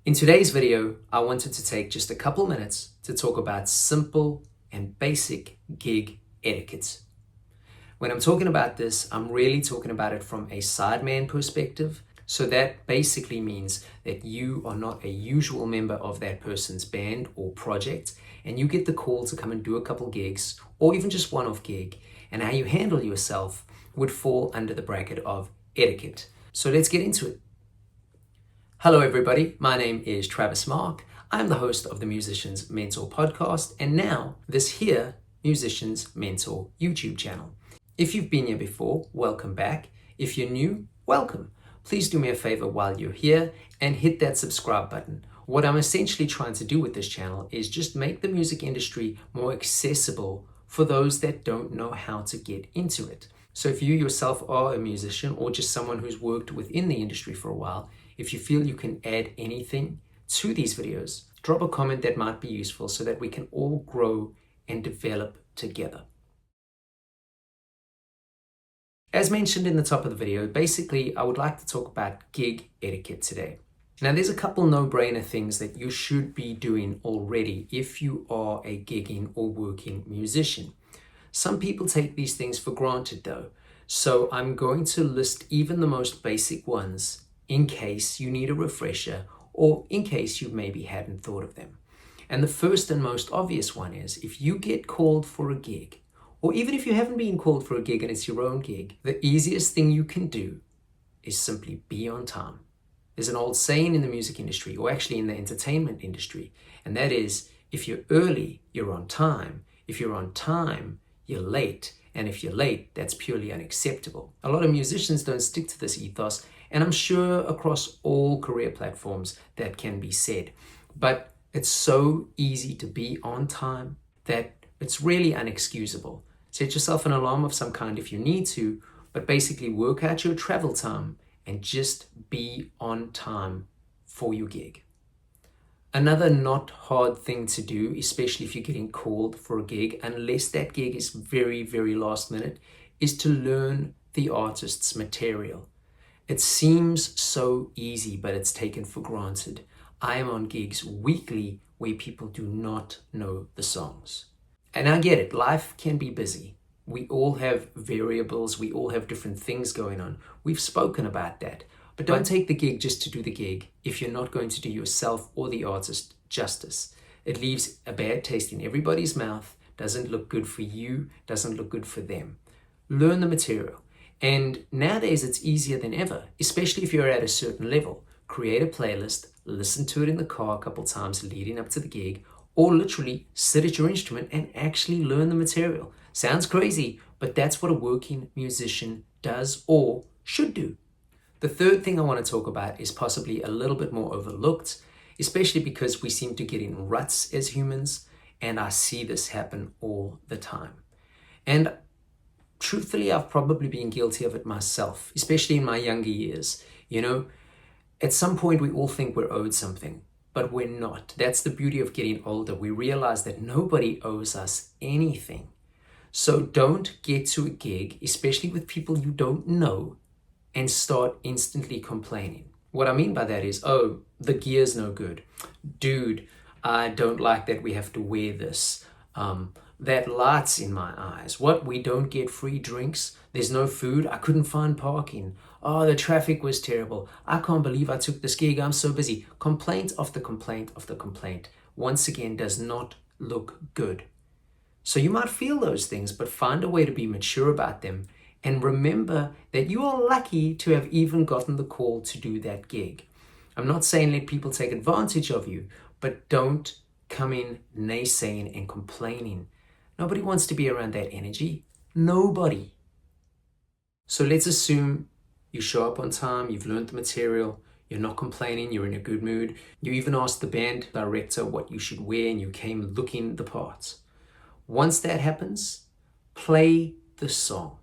In today's video, I wanted to take just a couple minutes to talk about simple and basic gig etiquette. When I'm talking about this, I'm really talking about it from a sideman perspective. So that basically means that you are not a usual member of that person's band or project, and you get the call to come and do a couple gigs, or even just one-off gig, and how you handle yourself would fall under the bracket of etiquette. So let's get into it. Hello everybody, my name is Travis Mark. I'm the host of the Musician's Mentor podcast and now this here Musician's Mentor YouTube channel. If you've been here before, welcome back. If you're new, welcome. Please do me a favor while you're here and hit that subscribe button. What I'm essentially trying to do with this channel is just make the music industry more accessible for those that don't know how to get into it. So if you yourself are a musician or just someone who's worked within the industry for a while, if you feel you can add anything to these videos, drop a comment that might be useful so that we can all grow and develop together. As mentioned in the top of the video, basically I would like to talk about gig etiquette today. Now there's a couple no-brainer things that you should be doing already if you are a gigging or working musician. Some people take these things for granted though, so I'm going to list even the most basic ones in case you need a refresher or in case you maybe hadn't thought of them. And the first and most obvious one is if you get called for a gig, or even if you haven't been called for a gig and it's your own gig, the easiest thing you can do is simply be on time. There's an old saying in the music industry, or actually in the entertainment industry, and that is, if you're early, you're on time. If you're on time, you're late. And if you're late, that's purely unacceptable. A lot of musicians don't stick to this ethos, and I'm sure across all career platforms that can be said. But it's so easy to be on time that it's really unexcusable. Set yourself an alarm of some kind if you need to, but basically work out your travel time and just be on time for your gig. Another not hard thing to do, especially if you're getting called for a gig, unless that gig is very, very last minute, is to learn the artist's material. It seems so easy, but it's taken for granted. I am on gigs weekly where people do not know the songs. And I get it, life can be busy. We all have variables, we all have different things going on. We've spoken about that. But don't take the gig just to do the gig if you're not going to do yourself or the artist justice. It leaves a bad taste in everybody's mouth, doesn't look good for you, doesn't look good for them. Learn the material. And nowadays it's easier than ever, especially if you're at a certain level. Create a playlist, listen to it in the car a couple times leading up to the gig, or literally sit at your instrument and actually learn the material. Sounds crazy, but that's what a working musician does or should do. The third thing I want to talk about is possibly a little bit more overlooked, especially because we seem to get in ruts as humans, and I see this happen all the time. And truthfully, I've probably been guilty of it myself, especially in my younger years. You know, at some point we all think we're owed something, but we're not. That's the beauty of getting older. We realize that nobody owes us anything. So don't get to a gig, especially with people you don't know, and start instantly complaining. What I mean by that is, oh, the gear's no good. Dude, I don't like that we have to wear this. That light's in my eyes. What, we don't get free drinks? There's no food? I couldn't find parking. Oh, the traffic was terrible. I can't believe I took this gig. I'm so busy. Complaint after complaint after complaint, once again, does not look good. So you might feel those things, but find a way to be mature about them. And remember that you are lucky to have even gotten the call to do that gig. I'm not saying let people take advantage of you, but don't come in naysaying and complaining. Nobody wants to be around that energy. Nobody. So let's assume you show up on time, you've learned the material, you're not complaining, you're in a good mood. You even asked the band director what you should wear and you came looking the part. Once that happens, play the song.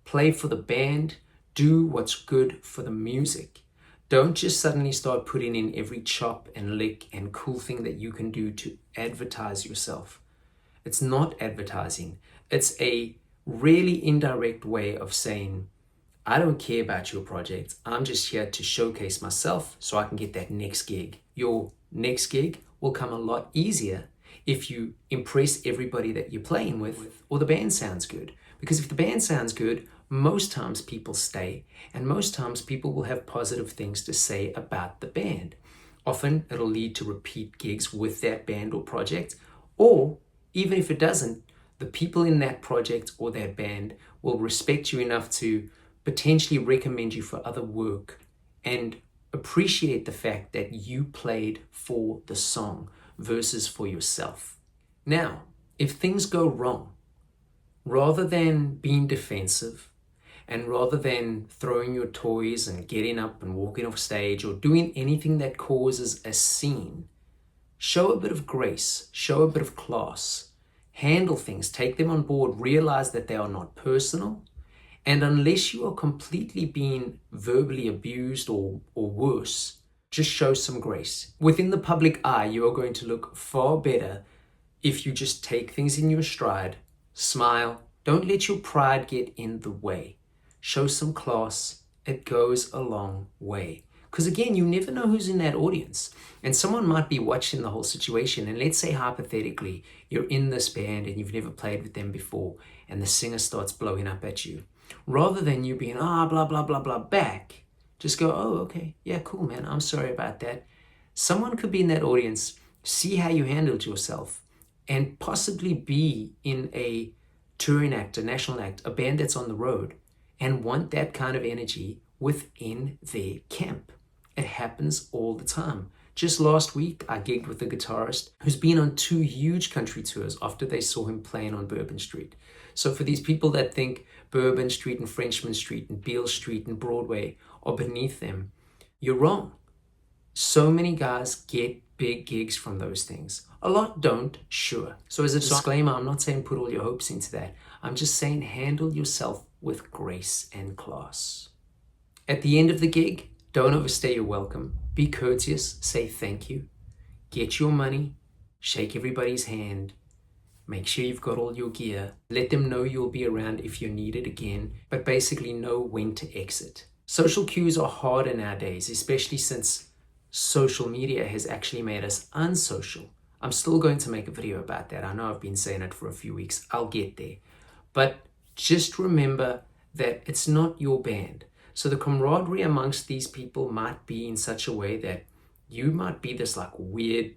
Play for the band, do what's good for the music. Don't just suddenly start putting in every chop and lick and cool thing that you can do to advertise yourself. It's not advertising. It's a really indirect way of saying, I don't care about your project. I'm just here to showcase myself so I can get that next gig. Your next gig will come a lot easier if you impress everybody that you're playing with, or the band sounds good. Because if the band sounds good, most times people stay, and most times people will have positive things to say about the band. Often it'll lead to repeat gigs with that band or project, or even if it doesn't, the people in that project or that band will respect you enough to potentially recommend you for other work and appreciate the fact that you played for the song versus for yourself. Now, if things go wrong, rather than being defensive and rather than throwing your toys and getting up and walking off stage or doing anything that causes a scene, show a bit of grace, show a bit of class, handle things, take them on board, realize that they are not personal. And unless you are completely being verbally abused or worse, just show some grace. Within the public eye, you are going to look far better if you just take things in your stride, smile, don't let your pride get in the way. Show some class, it goes a long way. Because again, you never know who's in that audience. And someone might be watching the whole situation. And let's say hypothetically, you're in this band and you've never played with them before, and the singer starts blowing up at you. Rather than you being, blah, blah, blah, blah, back, just go, oh, okay, yeah, cool, man, I'm sorry about that. Someone could be in that audience, see how you handled yourself, and possibly be in a touring act, a national act, a band that's on the road, and want that kind of energy within their camp. It happens all the time. Just last week, I gigged with a guitarist who's been on 2 huge country tours after they saw him playing on Bourbon Street. So for these people that think Bourbon Street and Frenchman Street and Beale Street and Broadway are beneath them, you're wrong. So many guys get big gigs from those things. A lot don't, sure. So as a disclaimer, I'm not saying put all your hopes into that. I'm just saying handle yourself with grace and class. At the end of the gig, don't overstay your welcome. Be courteous, say thank you, get your money, shake everybody's hand, make sure you've got all your gear, let them know you'll be around if you're needed again, but basically know when to exit. Social cues are harder nowadays, especially since social media has actually made us unsocial. I'm still going to make a video about that. I know I've been saying it for a few weeks. I'll get there. But just remember that it's not your band. So the camaraderie amongst these people might be in such a way that you might be this like weird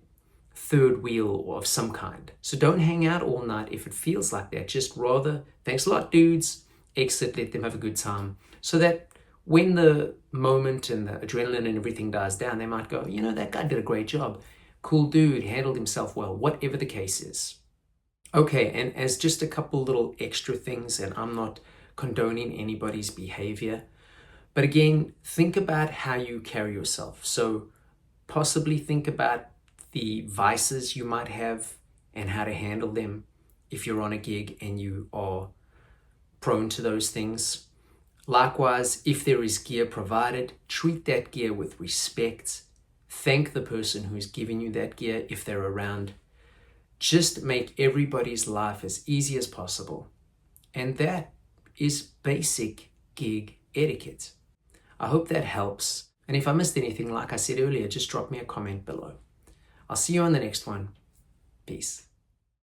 third wheel of some kind. So don't hang out all night if it feels like that. Just rather, thanks a lot, dudes, exit, let them have a good time. So that when the moment and the adrenaline and everything dies down, they might go, you know, that guy did a great job. Cool dude, handled himself well, whatever the case is. Okay, and as just a couple little extra things, and I'm not condoning anybody's behavior, but again, think about how you carry yourself. So possibly think about the vices you might have and how to handle them if you're on a gig and you are prone to those things. Likewise, if there is gear provided, treat that gear with respect. Thank the person who's giving you that gear if they're around. Just make everybody's life as easy as possible. And that is basic gig etiquette. I hope that helps. And if I missed anything, like I said earlier, just drop me a comment below. I'll see you on the next one. Peace.